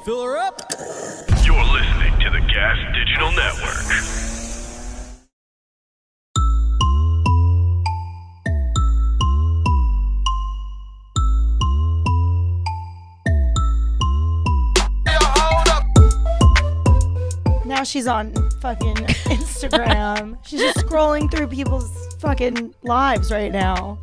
Fill her up. You're listening to the Gas Digital Network. Now she's on fucking Instagram. She's just scrolling through people's fucking lives right now.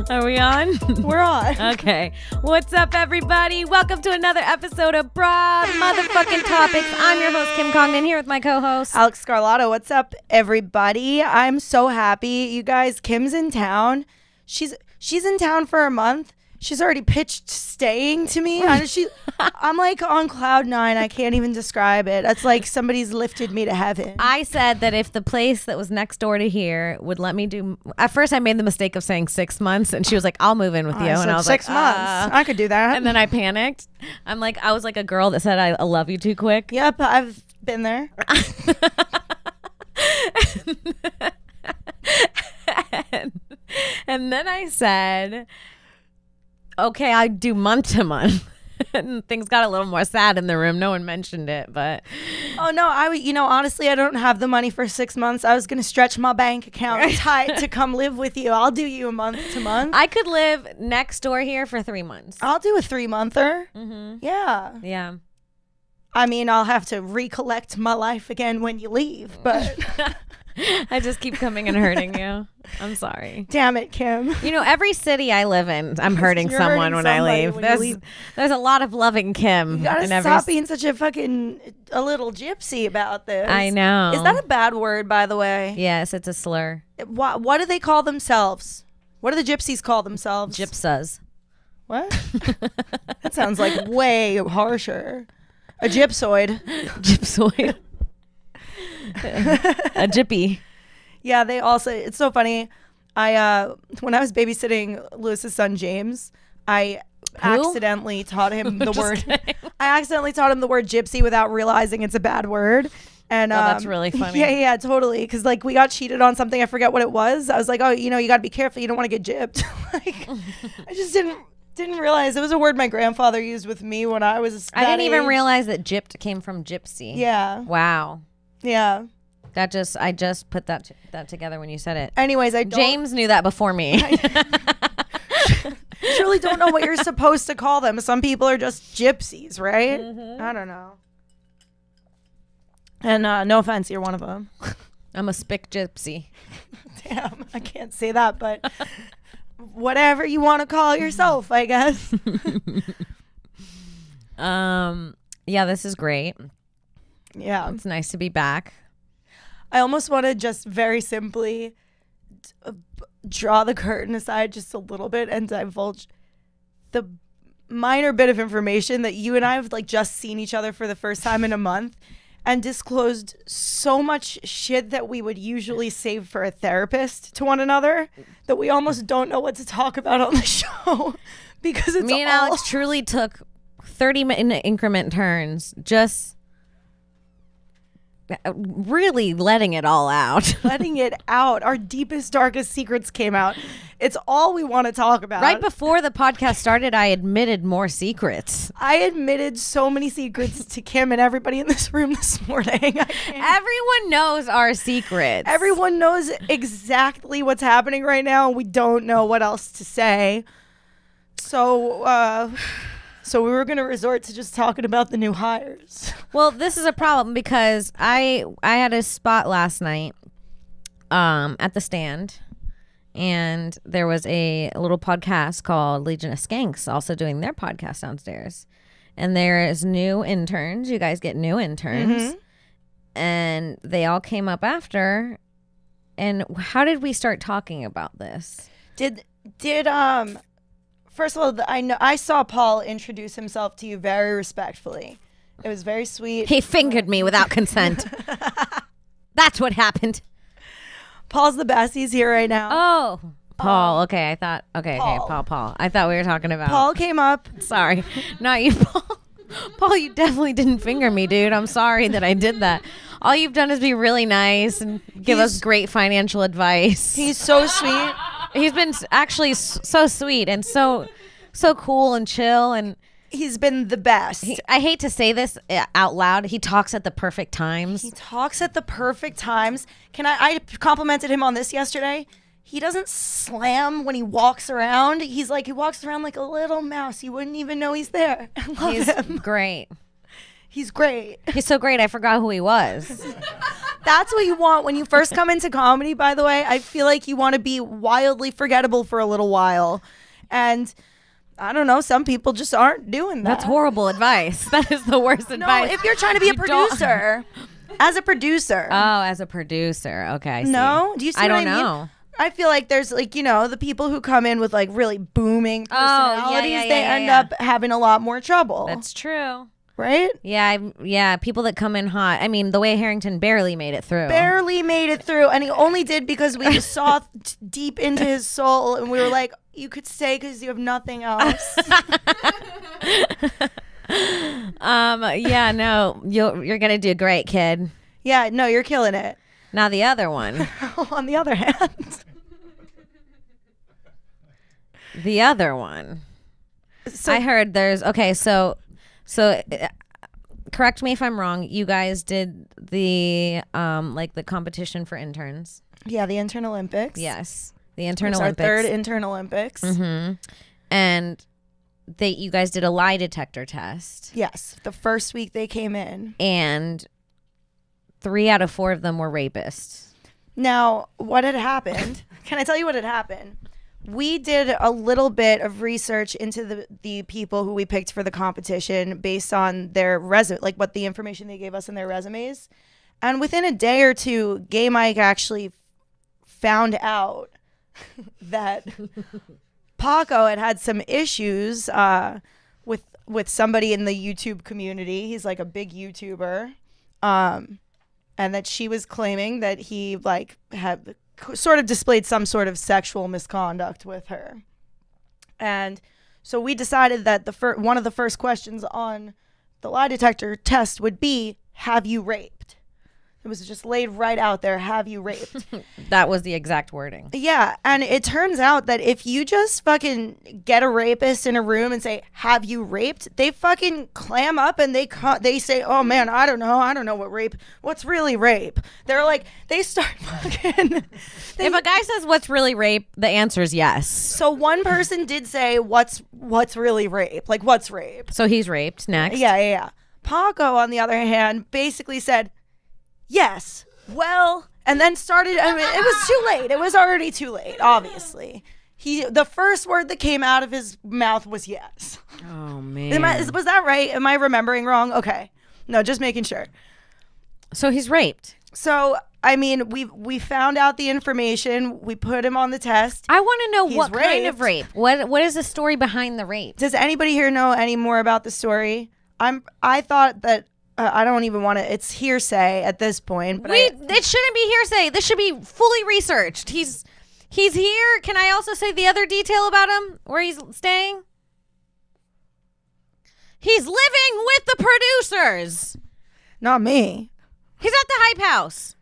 Are we on? We're on. Okay. What's up, everybody? Welcome to another episode of Broad Motherfucking Topics. I'm your host, Kim Congdon, here with my co-host, Alex Scarlato. What's up, everybody? I'm so happy. You guys, Kim's in town. She's in town for a month. She's already pitched staying to me. I'm like on cloud nine. I can't even describe it. It's like somebody's lifted me to heaven. I said that if the place that was next door to here would let me do... At first, I made the mistake of saying 6 months, and she was like, I'll move in with you. And I was like, 6 months. I could do that. And then I panicked. I was like a girl that said, I love you too quick. Yep, I've been there. And then I said... okay, I do month to month. And things got a little more sad in the room. No one mentioned it, but... Oh, no, honestly, I don't have the money for 6 months. I was going to stretch my bank account tight to come live with you. I'll do you a month to month. I could live next door here for 3 months. I'll do a 3-monther. Mm-hmm. Yeah. Yeah. I mean, I'll have to recollect my life again when you leave, but... I just keep coming and hurting you. I'm sorry. Damn it, Kim. You know, every city I live in, I'm hurting someone when I leave. There's a lot of loving Kim. You gotta stop being such a little gypsy about this. I know. Is that a bad word, by the way? Yes, it's a slur. What do they call themselves? What do the gypsies call themselves? Gypsas. What? That sounds like way harsher. A gypsoid. Gypsoid. A gyppy. Yeah, they also, it's so funny. When I was babysitting Lewis's son James, I accidentally taught him the word. I accidentally taught him the word gypsy without realizing it's a bad word. And that's really funny. Yeah, totally. Because like we got cheated on something. I forget what it was. I was like, oh, you got to be careful. You don't want to get gypped. I just didn't realize it was a word my grandfather used with me when I was. I didn't even realize that gypped came from gypsy. Yeah. Wow. Yeah. I just put that together when you said it. Anyways, James knew that before me. Surely don't know what you're supposed to call them. Some people are just gypsies, right? Mm-hmm. I don't know. And no offense, you're one of them. I'm a spick gypsy. Damn, I can't say that, but whatever you want to call yourself, I guess. Yeah, this is great. Yeah. It's nice to be back. I almost want to just very simply draw the curtain aside just a little bit and divulge the minor bit of information that you and I have just seen each other for the first time in a month and disclosed so much shit that we would usually save for a therapist to one another that we almost don't know what to talk about on the show because it's Me and Alex truly took 30-minute increment turns just really letting it all out. Letting it out. Our deepest, darkest secrets came out. It's all we want to talk about. Right before the podcast started, I admitted more secrets. I admitted so many secrets to Kim and everybody in this room this morning. Everyone knows our secrets. Everyone knows exactly what's happening right now. We don't know what else to say. So we were going to resort to just talking about the new hires. Well, this is a problem because I had a spot last night at the stand, and there was a little podcast called Legion of Skanks also doing their podcast downstairs. And there is new interns. You guys get new interns. Mm-hmm. And they all came up after. And how did we start talking about this? First of all, I saw Paul introduce himself to you very respectfully. It was very sweet. He fingered me without consent. That's what happened. Paul's the best. He's here right now. Oh, Paul. Okay, I thought. Okay, Paul. I thought we were talking about. Paul came up. Sorry, not you, Paul. Paul, you definitely didn't finger me, dude. I'm sorry that I did that. All you've done is be really nice and give us great financial advice. He's so sweet. He's been actually so sweet and so cool and chill, and He's been the best. I hate to say this out loud. He talks at the perfect times. He talks at the perfect times. I complimented him on this yesterday. He doesn't slam when he walks around. He walks around like a little mouse. You wouldn't even know he's there. I love him. Great. He's great. He's so great. I forgot who he was. That's what you want when you first come into comedy, by the way. I feel like you want to be wildly forgettable for a little while. And I don't know, some people just aren't doing that. That's horrible advice. That is the worst advice. No, if you're trying to be a producer. As a producer. Oh, as a producer. Okay, I see. No? Do you see I what don't know. I feel like there's the people who come in with like really booming personalities, they end up having a lot more trouble. That's true. Right? Yeah, people that come in hot. I mean, the way Harrington barely made it through. And he only did because we just saw deep into his soul, and we were like, you could stay because you have nothing else. Yeah, no, you're gonna do great, kid. Yeah, no, you're killing it. Now the other one. On the other hand. The other one. So, I heard there's So, correct me if I'm wrong. You guys did the the competition for interns. Yeah, the Intern Olympics. Yes, the Intern Olympics. Our third Intern Olympics. Mm-hmm. And you guys did a lie detector test. Yes, the first week they came in, and 3 out of 4 of them were rapists. Now, what had happened? Can I tell you what had happened? We did a little bit of research into the people who we picked for the competition based on their resume, like what the information they gave us in their resumes. And within a day or two, Gay Mike actually found out that Paco had some issues with somebody in the YouTube community. He's like a big YouTuber. And that she was claiming that he had sort of displayed some sort of sexual misconduct with her. And so we decided that one of the first questions on the lie detector test would be, have you raped? It was just laid right out there, have you raped? That was the exact wording. Yeah, and it turns out that if you just fucking get a rapist in a room and say, have you raped? They fucking clam up and they say, oh man, I don't know what's really rape? They're like, they start fucking... If a guy says what's really rape, the answer is yes. So one person did say, what's really rape? Like, what's rape? So he's raped. Next. Yeah. Paco, on the other hand, basically said, yes. Well, and then started. I mean, it was too late. It was already too late. Obviously, the first word that came out of his mouth was yes. Oh man, was that right? Am I remembering wrong? Okay, no, just making sure. So he's raped. So I mean, we found out the information. We put him on the test. I want to know what raped. Kind of rape. What is the story behind the rape? Does anybody here know any more about the story? I thought that. I don't even want to. It's hearsay at this point. But it shouldn't be hearsay. This should be fully researched. He's here. Can I also say the other detail about him? Where he's staying? He's living with the producers. Not me. He's at the Hype House.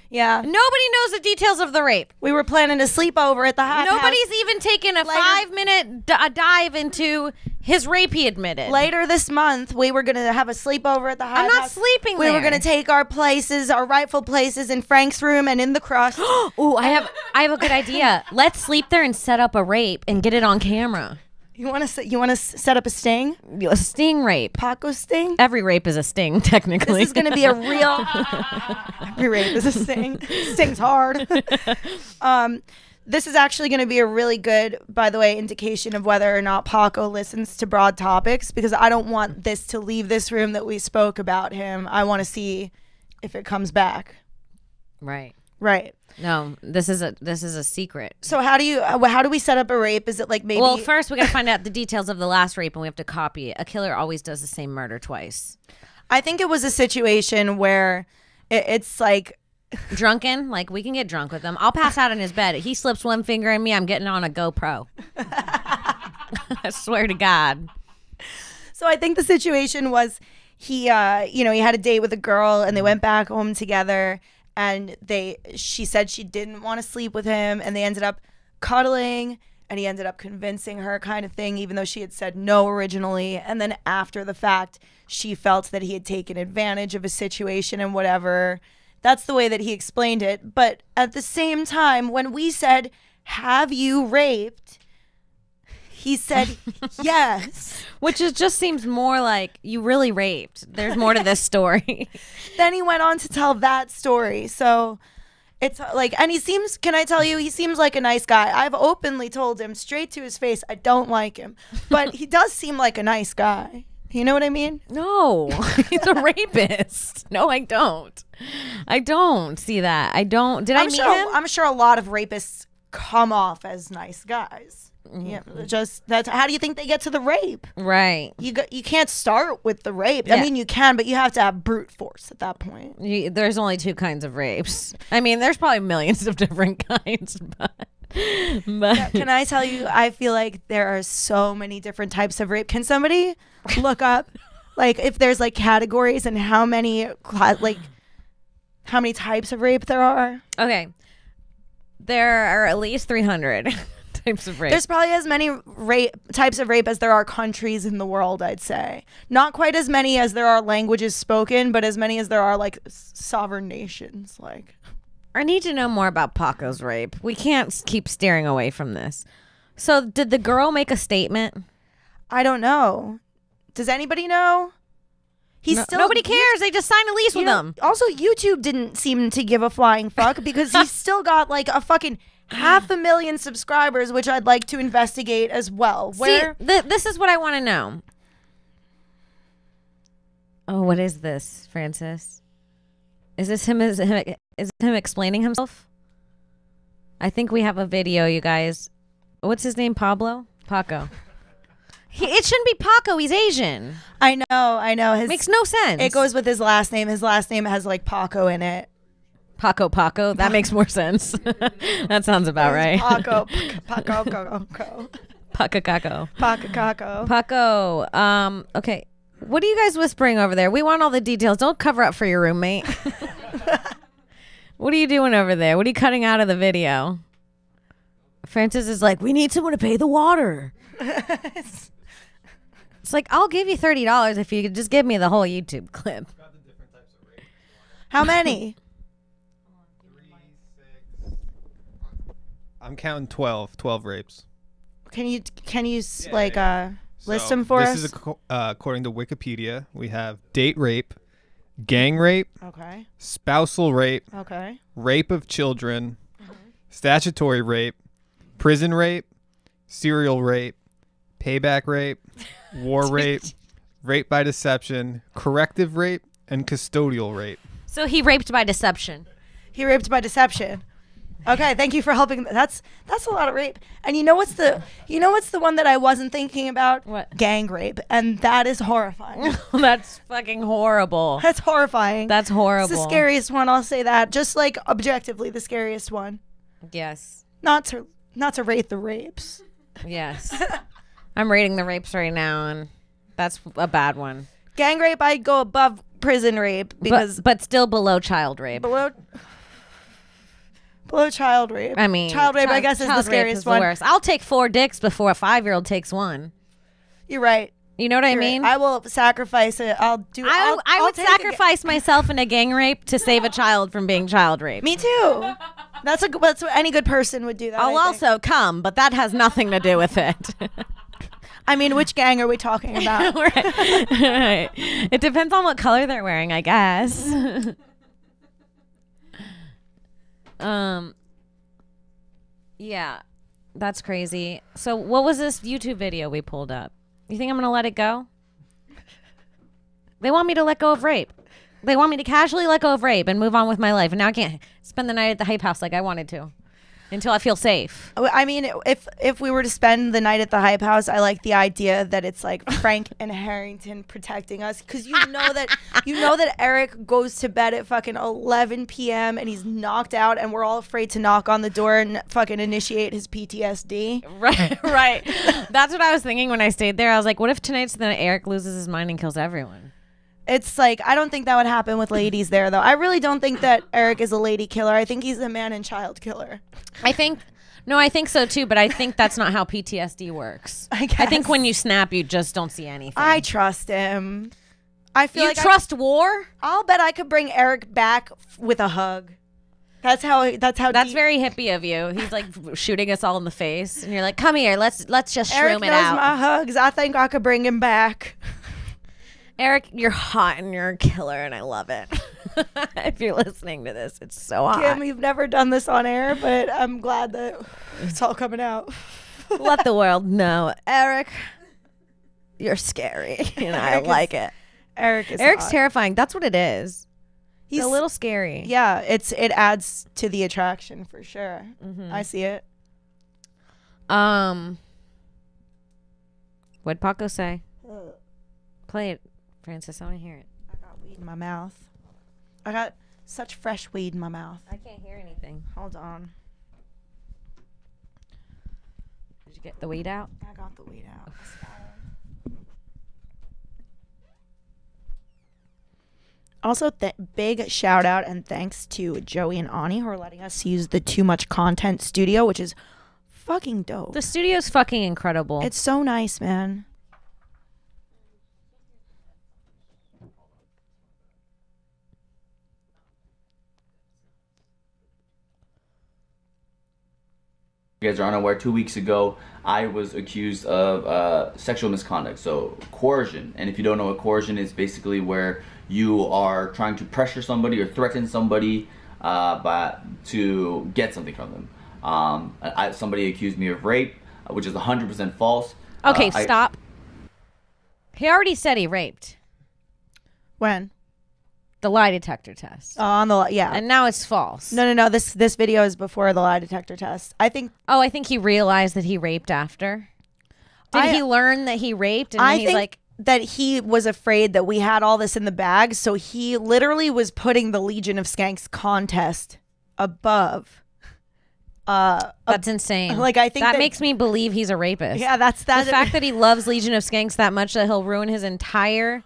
Yeah. Nobody knows the details of the rape. We were planning a sleepover at the Hype House. Nobody's even taken a 5-minute dive into his rape he admitted. Later this month, we were going to have a sleepover at the Hype House. I'm not sleeping there. We were going to take our rightful places in Frank's room and in the crust. Ooh, I have a good idea. Let's sleep there and set up a rape and get it on camera. You want to set up a sting? A sting rape. Paco sting? Every rape is a sting, technically. This is going to be a real... Every rape is a sting. Sting's hard. This is actually going to be a really good, by the way, indication of whether or not Paco listens to Broad Topix, because I don't want this to leave this room that we spoke about him. I want to see if it comes back. Right. No, this is a secret. So how do we set up a rape? Is it like maybe... Well, first we got to find out the details of the last rape, and we have to copy it. A killer always does the same murder twice. I think it was a situation where it's like... Drunken? Like, we can get drunk with him. I'll pass out in his bed. He slips one finger in me, I'm getting on a GoPro. I swear to God. So I think the situation was he had a date with a girl, and they went back home together. And she said she didn't want to sleep with him, and they ended up cuddling, and he ended up convincing her kind of thing, even though she had said no originally. And then after the fact, she felt that he had taken advantage of a situation and whatever. That's the way that he explained it. But at the same time, when we said, have you raped? He said, yes. Which just seems more like you really raped. There's more to this story. Then he went on to tell that story. So it's like, and he seems, can I tell you, he seems like a nice guy. I've openly told him straight to his face, I don't like him. But he does seem like a nice guy. You know what I mean? No, he's a rapist. No, I don't. I don't see that. I don't. Did I meet him? I'm sure a lot of rapists come off as nice guys. Yeah, just that's how do you think they get to the rape? Right. You can't start with the rape. Yeah. I mean, you can, but you have to have brute force at that point. There's only 2 kinds of rapes. I mean, there's probably millions of different kinds, but Yeah, can I tell you? I feel like there are so many different types of rape. Can somebody look up, like, if there's like categories and how many types of rape there are? Okay, there are at least 300 types of rape. There's probably as many types of rape as there are countries in the world, I'd say. Not quite as many as there are languages spoken, but as many as there are like sovereign nations. Like, I need to know more about Paco's rape. We can't keep steering away from this. So did the girl make a statement? I don't know. Does anybody know? Nobody cares. They just signed a lease with him. Also, YouTube didn't seem to give a flying fuck because he's still got like a fucking 500,000 subscribers, which I'd like to investigate as well. Where this is what I want to know. Oh, what is this, Francis? Is this him? Is him explaining himself? I think we have a video, you guys. What's his name? Pablo? Paco. It shouldn't be Paco. He's Asian. I know. Makes no sense. It goes with his last name. His last name has like Paco in it. Paco. That makes more sense. That sounds about right. Paco. Paco. Okay. What are you guys whispering over there? We want all the details. Don't cover up for your roommate. What are you doing over there? What are you cutting out of the video? Francis is like, we need someone to pay the water. It's like, I'll give you $30 if you could just give me the whole YouTube clip. How many? 3, 6. I'm counting 12 rapes. Can you list them for us? This is according to Wikipedia. We have date rape, gang rape, Okay. spousal rape, Okay. rape of children, statutory rape, prison rape, serial rape, payback rape, war rape, rape by deception, corrective rape, and custodial rape. So he raped by deception. He raped by deception. Okay, thank you for helping. That's a lot of rape. And you know what's the one that I wasn't thinking about? What? Gang rape, and that is horrifying. That's fucking horrible. That's horrifying. That's horrible. It's the scariest one. I'll say that. Just like objectively, the scariest one. Yes. Not to rate the rapes. Yes. I'm rating the rapes right now, and that's a bad one. Gang rape, I'd go above prison rape because but still below child rape. below child rape. I mean, child rape, I guess, is the scariest one. Worst. I'll take 4 dicks before a 5-year-old takes one. You're right. You know what I mean? Right. I will sacrifice it. I would sacrifice myself in a gang rape to save a child from being child raped. Me too. That's what any good person would do. That I'll also come, but that has nothing to do with it. I mean, which gang are we talking about? Right. It depends on what color they're wearing, I guess. Yeah, that's crazy. So what was this YouTube video we pulled up? You think I'm gonna let it go? They want me to let go of rape. They want me to casually let go of rape and move on with my life, and now I can't spend the night at the Hype House like I wanted to until I feel safe. I mean, if we were to spend the night at the Hype House, I like the idea that it's like Frank and Harrington protecting us, because you know that Eric goes to bed at fucking 11 p.m. and he's knocked out, and we're all afraid to knock on the door and fucking initiate his PTSD. Right. That's what I was thinking when I stayed there. I was like, what if tonight's the night Eric loses his mind and kills everyone? It's like, I don't think that would happen with ladies there, though. I really don't think that Eric is a lady killer. I think he's a man and child killer. I think No, I think so too, but I think that's not how PTSD works. I think guess. when you snap, you just don't see anything. I trust him. I feel you like trust war? I'll bet I could bring Eric back with a hug. That's how. That's deep- very hippie of you. He's like shooting us all in the face, and you're like, "Come here, let's just Eric shroom it knows out." my hugs. I think I could bring him back. Eric, you're hot and you're a killer, and I love it. If you're listening to this, it's so hot. Kim, you've never done this on air, but I'm glad that it's all coming out. Let the world know, Eric. You're scary, and I like it. Eric's Eric's hot. terrifying. That's what it is. He's He's a little scary. Yeah, it adds to the attraction for sure. I see it. What'd Paco say? Play it, Francis. I want to hear it. I got weed in my mouth. I got such fresh weed in my mouth. I can't hear anything. Hold on. Did you get the weed out? I got the weed out. Also, big shout out and thanks to Joey and Ani who are letting us use the Too Much Content studio, which is fucking dope. The studio's fucking incredible. It's so nice, man. You guys are unaware, 2 weeks ago, I was accused of sexual misconduct, so coercion. And if you don't know what coercion is, basically where you are trying to pressure somebody or threaten somebody to get something from them. Somebody accused me of rape, which is 100% false. Okay, stop. He already said he raped. When? The lie detector test. On the yeah. And now it's false. No. This video is before the lie detector test. I think. Oh, I think he realized that he raped after. Did he learn that he raped? And I he's think like, that he was afraid that we had all this in the bag, so he literally was putting the Legion of Skanks contest above. that's insane. Like, I think that that- makes me believe he's a rapist. Yeah, that's that. The fact that he loves Legion of Skanks that much that he'll ruin his entire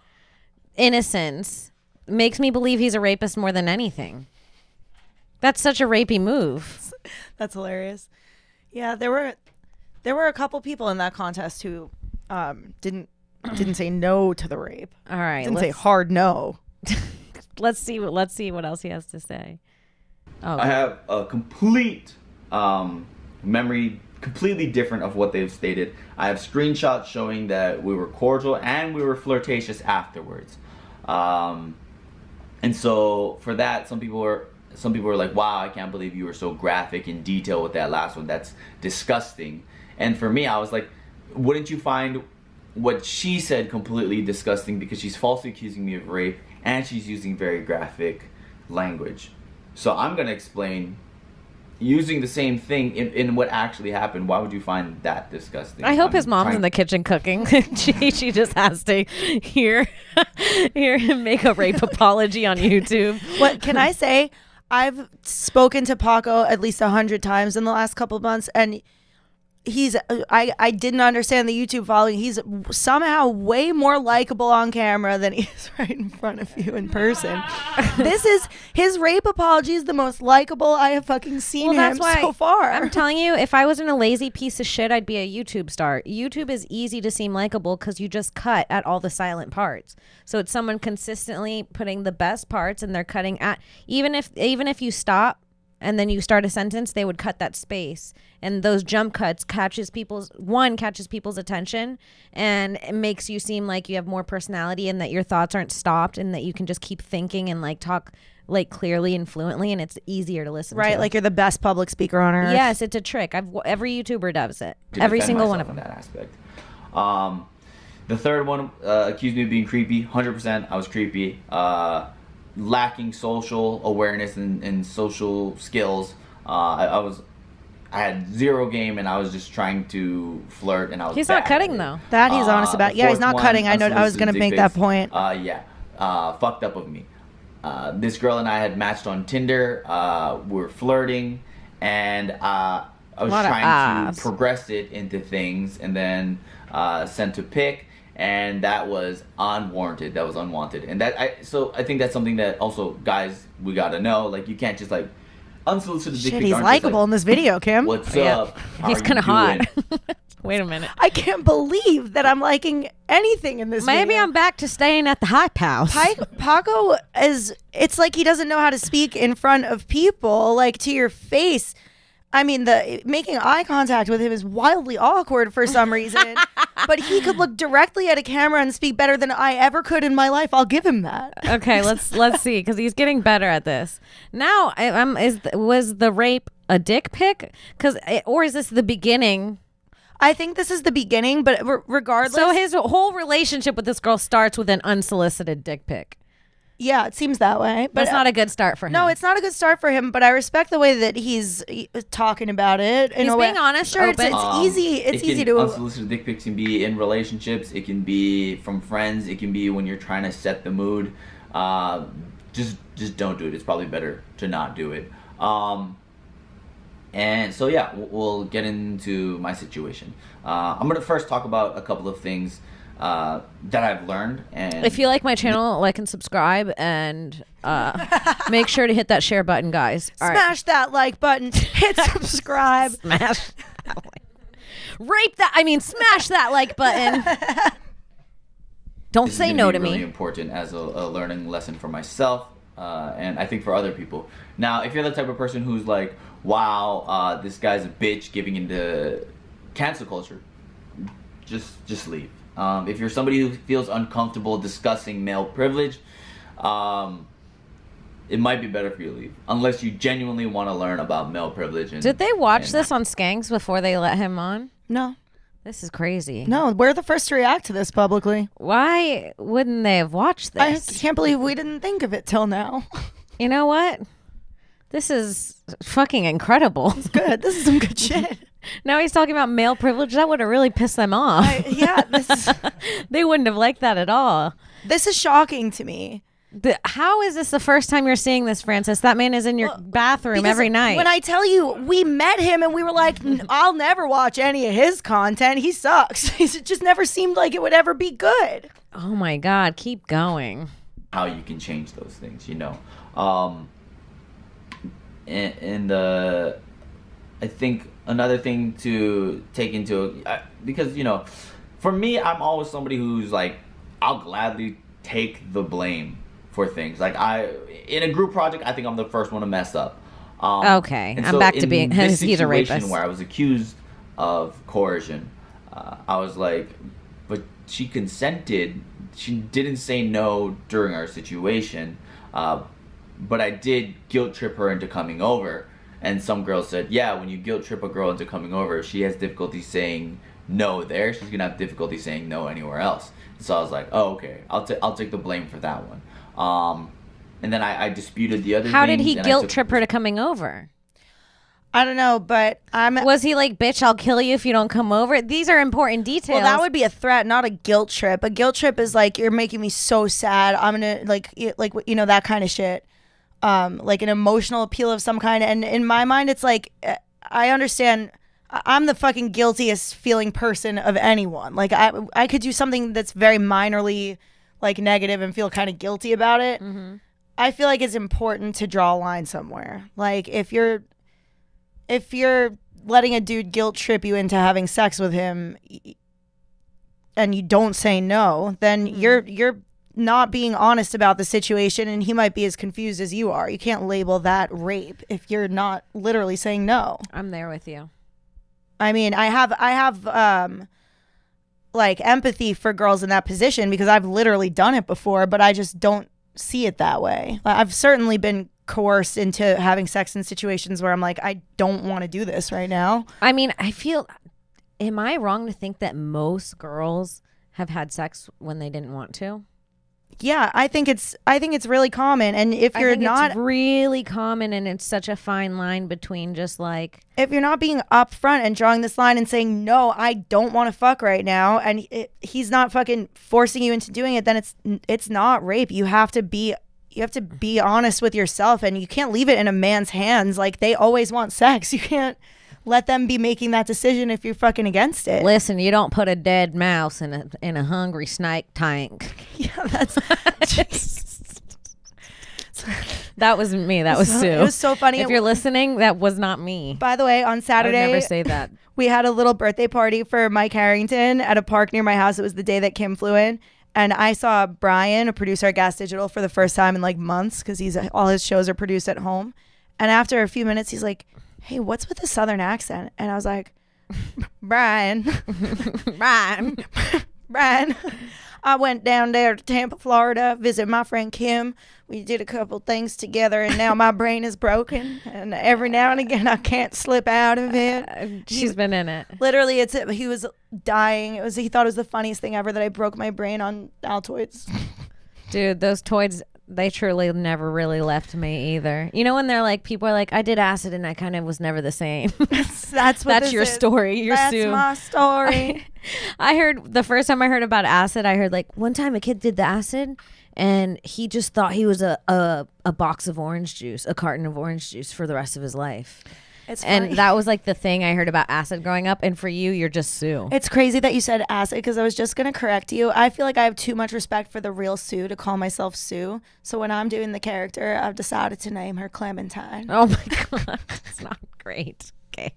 innocence makes me believe he's a rapist more than anything. That's such a rapey move. That's hilarious. Yeah, there were a couple people in that contest who didn't say no to the rape. All right, Didn't say hard no. let's see what else he has to say. Oh, I have a complete memory, completely different of what they've stated. I have screenshots showing that we were cordial and we were flirtatious afterwards. And so for that, some people were like, wow, I can't believe you were so graphic in detail with that last one. That's disgusting. And for me, I was like, wouldn't you find what she said completely disgusting, because she's falsely accusing me of rape and she's using very graphic language? So I'm going to explain using the same thing in what actually happened. Why would you find that disgusting? I hope his mom's in the kitchen cooking. she just has to hear him make a rape apology on YouTube. What can I say? I've spoken to Paco at least 100 times in the last couple of months, and I didn't understand the YouTube following. He's somehow way more likable on camera than he is right in front of you in person. His rape apology is the most likable I have fucking seen him so far. I'm telling you, if I wasn't a lazy piece of shit, I'd be a YouTube star. YouTube is easy to seem likable because you just cut at all the silent parts. So it's someone consistently putting the best parts, and they're cutting at even if you stop and then you start a sentence, they would cut that space. And those jump cuts catches people's attention, and it makes you seem like you have more personality and that your thoughts aren't stopped and that you can just keep thinking and like talk like clearly and fluently, and it's easier to listen to. Right, like you're the best public speaker on earth. Yes, it's a trick. Every YouTuber does it. To Every defend single one myself of them. in that aspect. The third one accused me of being creepy. 100% I was creepy. Lacking social awareness and social skills. I had zero game, and I was just trying to flirt, and I was He's bad not at cutting it. though. That he's honest about. The Yeah, he's fourth not one, cutting. I know. I was going to make that point. Fucked up of me. This girl and I had matched on Tinder. We were flirting, and I was trying to progress it into things, and then sent a pic, and that was unwarranted. That was unwanted, and I think that's something that also guys, we gotta know. Like, you can't just like unsolicited dick Shit, pics he's aren't just likable in this video, Kim. What's Yeah. up? How He's are you kind of hot. doing?" Wait a minute. I can't believe that I'm liking anything in this Maybe video. I'm back to staying at the hype house. Paco is, it's like he doesn't know how to speak in front of people, like to your face. I mean, the making eye contact with him is wildly awkward for some reason, but he could look directly at a camera and speak better than I ever could in my life. I'll give him that. Okay, let's see, because he's getting better at this. Now, was the rape a dick pic? Or is this the beginning? I think this is the beginning, but regardless. So his whole relationship with this girl starts with an unsolicited dick pic. Yeah, it seems that way. But That's not a good start for him. No, it's not a good start for him, but I respect the way that he's talking about it. He's being honest, Sure, it's open. easy. It's easy to. Unsolicited dick pics can be in relationships. It can be from friends. It can be when you're trying to set the mood. Just don't do it. It's probably better to not do it. And so yeah, we'll get into my situation. I'm gonna first talk about a couple of things that I've learned. And if you like my channel, like and subscribe, and make sure to hit that share button, guys. All right. Smash that like button. Hit subscribe. Smash that smash that like button. Don't this is say gonna no be to really me. important as a learning lesson for myself, and I think for other people. Now, if you're the type of person who's like, wow, this guy's a bitch giving into cancel culture, just leave. If you're somebody who feels uncomfortable discussing male privilege, it might be better for you to leave, unless you genuinely want to learn about male privilege. Did they watch this on Skanks before they let him on? No, This is crazy. no, we're the first to react to this publicly. Why wouldn't they have watched I this? can't believe we didn't think of it till now. You know what? This is fucking incredible. Good. This is some good shit. Now he's talking about male privilege. That would have really pissed them off. Yeah, They wouldn't have liked that at all. this is shocking to me. How is this the first time you're seeing this, Francis? That man is in your bathroom Because every night. When I tell you, we met him and we were like, I'll never watch any of his content. He sucks. It just never seemed like it would ever be good. Oh my God, keep going. How you can change those things, you know. And I think another thing to take into, because, you know, for me, I'm always somebody who's like, I'll gladly take the blame for things. Like, in a group project, I think I'm the first one to mess up. Okay, and I'm so back to in being this he's a situation rapist. where I was accused of coercion, I was like, but she consented. She didn't say no during our situation, but I did guilt trip her into coming over. And some girls said, yeah, when you guilt trip a girl into coming over, she has difficulty saying no there. She's gonna have difficulty saying no anywhere else. So I was like, oh, okay, I'll take the blame for that one. And then I disputed the other. How did things, he and I guilt took- trip her to coming over? I don't know, but Was he like, bitch, I'll kill you if you don't come over? These are important details. Well, that would be a threat, not a guilt trip. A guilt trip is like, you're making me so sad. I'm gonna like that kind of shit. Like an emotional appeal of some kind. And in my mind, it's like, I understand. I'm the fucking guiltiest feeling person of anyone. Like I could do something that's very minorly like negative and feel kind of guilty about it. Mm-hmm. I feel like it's important to draw a line somewhere. Like if you're letting a dude guilt trip you into having sex with him and you don't say no, then you're not being honest about the situation, and he might be as confused as you are. You can't label that rape if you're not literally saying no. I'm there with you. I mean, I have like empathy for girls in that position because I've literally done it before, but I just don't see it that way. I've certainly been coerced into having sex in situations where I'm like, I don't want to do this right now. I mean, am I wrong to think that most girls have had sex when they didn't want to? Yeah, I think it's really common. And if you're it's really common, and it's such a fine line between just like, if you're not being upfront and drawing this line and saying, no, I don't want to fuck right now, and he's not fucking forcing you into doing it, then it's not rape. You have to be honest with yourself, and you can't leave it in a man's hands. Like, they always want sex. You can't let them be making that decision if you're fucking against it. listen, you don't put a dead mouse in a hungry snake tank. Yeah, that's That was me. That was Sue. It was so funny. If you're listening, that was not me. By the way, on I would Saturday, never say that. we had a little birthday party for Mike Harrington at a park near my house. It was the day that Kim flew in. And I saw Brian, a producer at Gas Digital, for the first time in like months because all his shows are produced at home. And after a few minutes, he's like, hey, what's with the Southern accent? And I was like, Brian. Brian. I went down there to Tampa, Florida, visit my friend Kim. We did a couple things together, and now my brain is broken. And every now and again, I can't slip out of it. She's been in it. Literally, he was dying. He thought it was the funniest thing ever that I broke my brain on Altoids. Dude, those toys, they truly never really left me either. You know when they're like, people are like, I did acid and I kind of was never the same. That's your story. That's my story. I heard the first time I heard about acid, I heard like one time a kid did the acid and he just thought he was a box of orange juice, a carton of orange juice for the rest of his life. It's funny. And that was like the thing I heard about acid growing up. And for you, you're just Sue. It's crazy that you said acid because I was just going to correct you. I feel like I have too much respect for the real Sue to call myself Sue. So when I'm doing the character, I've decided to name her Clementine. Oh my God. It's not great. Okay.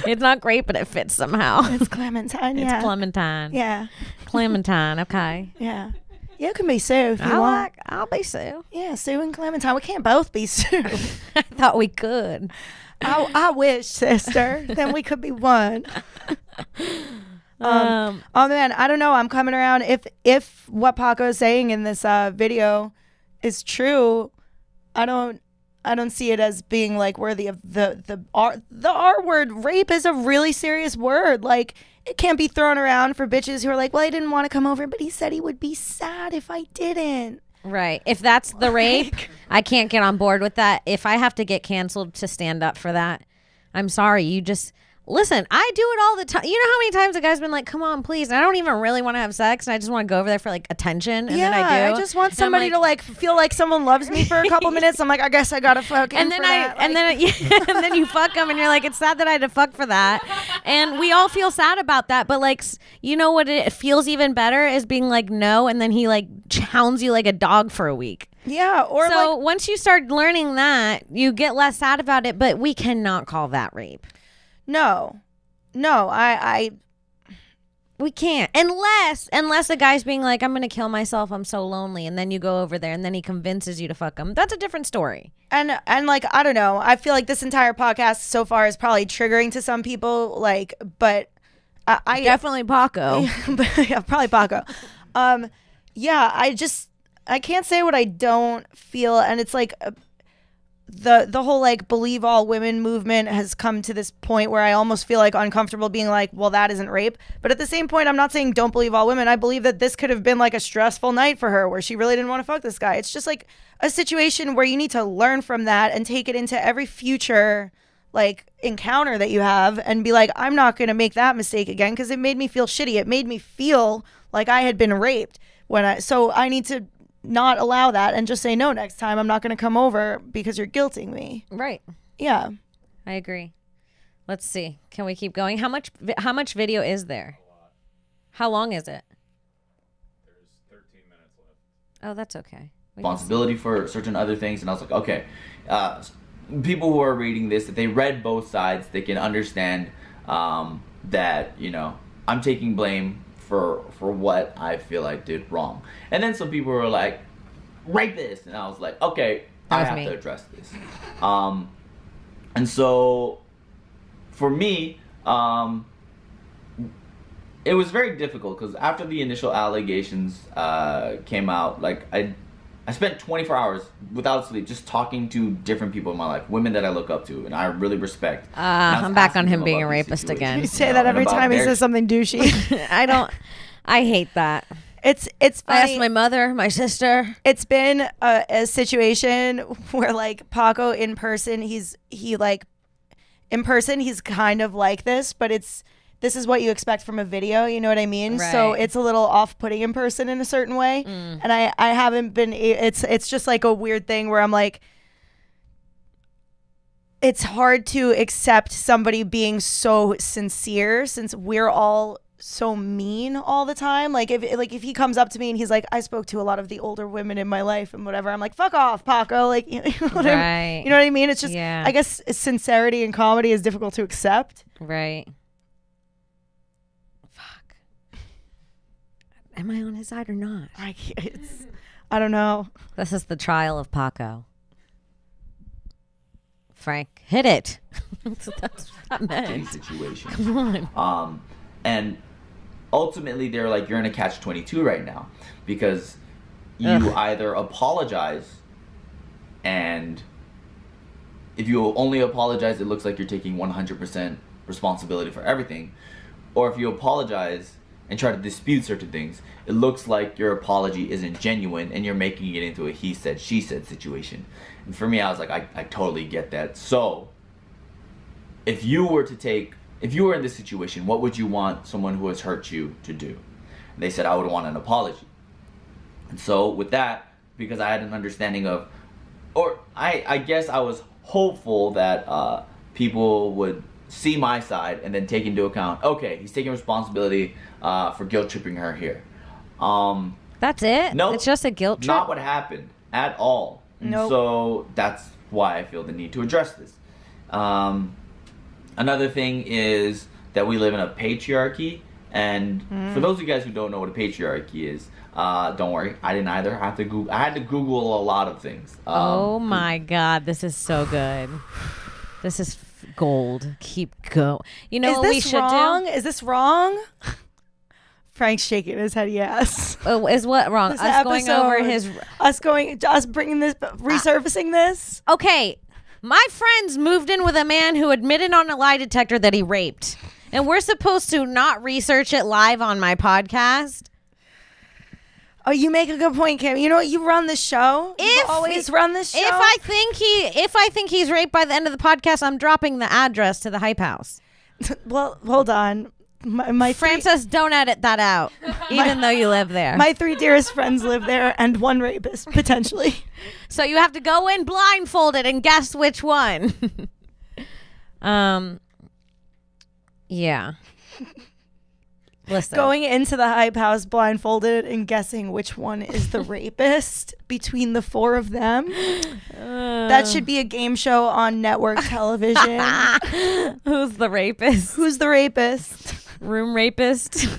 It's not great, but it fits somehow. It's Clementine, yeah. It's Clementine. Yeah. Clementine, okay. Yeah. You can be Sue if you want. I'll be Sue. Yeah, Sue and Clementine. We can't both be Sue. I thought we could. I wish, sister. Then we could be one. Oh man, I don't know. I'm coming around. If what Paco is saying in this video is true, I don't see it as being like worthy of the R word. Rape is a really serious word. Like it can't be thrown around for bitches who are like, well, I didn't want to come over, but he said he would be sad if I didn't. Right. If that's the rape, I can't get on board with that. If I have to get canceled to stand up for that, I'm sorry. You just listen. I do it all the time. You know how many times a guy's been like, "Come on, please." And I don't even really want to have sex, and I just want to go over there for like attention. And yeah, then I do. I just want somebody to like feel like someone loves me for a couple minutes. I'm like, I guess I gotta fuck him. And then and then you fuck them, and you're like, it's sad that I had to fuck for that. And we all feel sad about that. But like, you know what? It feels even better is being like no, and then he like hounds you like a dog for a week. Yeah. Or so like, once you start learning that, you get less sad about it. But we cannot call that rape. No, we can't unless the guy's being like, I'm gonna kill myself, I'm so lonely, and then you go over there and then he convinces you to fuck him. That's a different story. And like, I don't know, I feel like this entire podcast so far is probably triggering to some people, like, but I definitely Paco. Yeah, probably Paco. Yeah, I can't say what I don't feel, and it's like the whole like believe all women movement has come to this point where I almost feel like uncomfortable being like, well, that isn't rape. But at the same point, I'm not saying don't believe all women. I believe that this could have been like a stressful night for her where she really didn't want to fuck this guy. It's just like a situation where you need to learn from that and take it into every future like encounter that you have and be like, I'm not going to make that mistake again because it made me feel shitty. It made me feel like I had been raped so I need to not allow that and just say no next time. I'm not going to come over because you're guilting me. Right. Yeah. I agree. Let's see. Can we keep going? How much video is there? A lot. How long is it? There's 13 minutes left. Oh, that's okay. Responsibility for certain other things, and I was like, okay, people who are reading this, that they read both sides, they can understand that, you know, I'm taking blame for what I feel I did wrong. And then some people were like, rapist, and I was like, okay, I have to address this. And so for me, it was very difficult because after the initial allegations came out, like I spent 24 hours without sleep just talking to different people in my life, women that I look up to and I really respect. I'm back on him being a rapist again. You say that every time he says something douchey. I hate that. It's funny. I asked my mother, my sister. It's been a situation where like Paco in person, he's kind of like this, but this is what you expect from a video, you know what I mean? Right. So it's a little off-putting in person in a certain way. And I haven't been, it's just like a weird thing where I'm like, it's hard to accept somebody being so sincere since we're all so mean all the time. Like if he comes up to me and he's like, I spoke to a lot of the older women in my life and whatever, I'm like, fuck off, Paco. Like, you know what Right. you know what I mean? It's just, Yeah. I guess sincerity in comedy is difficult to accept. Right. Fuck. Am I on his side or not? I don't know. This is the trial of Paco. Frank, hit it. That's what I meant. Situation. Come on. And ultimately, they're like, you're in a catch-22 right now because you either apologize, and if you only apologize, it looks like you're taking 100% responsibility for everything. Or if you apologize and try to dispute certain things, it looks like your apology isn't genuine and you're making it into a he said, she said situation. And for me, I was like, I totally get that. So if you were in this situation, what would you want someone who has hurt you to do? And they said, I would want an apology. And so with that, because I had an understanding of, or I guess I was hopeful that people would see my side and then take into account, okay, he's taking responsibility for guilt tripping her here. That's it? Nope. It's just a guilt trip? Not what happened at all. And Nope. so that's why I feel the need to address this. Another thing is that we live in a patriarchy. And for those of you guys who don't know what a patriarchy is, don't worry, I didn't either. I had to Google a lot of things. Oh my God, this is so good. This is gold. Keep going. You know Is what we this should wrong? do? Is this wrong? Frank's shaking his head yes. Is what wrong? This Us going over his... us bringing this, resurfacing this. Okay, my friends moved in with a man who admitted on a lie detector that he raped. And we're supposed to not research it live on my podcast? Oh, you make a good point, Kim. You know what? You run this show. You always run this show. If I think he's raped by the end of the podcast, I'm dropping the address to the Hype House. Well, hold on. My Frances, don't edit that out, even though you live there. My three dearest friends live there, and one rapist potentially. So you have to go in blindfolded and guess which one. Yeah. Listen. Going into the Hype House blindfolded and guessing which one is the rapist between the four of them. That should be a game show on network television. Who's the rapist? Who's the rapist? Room rapist.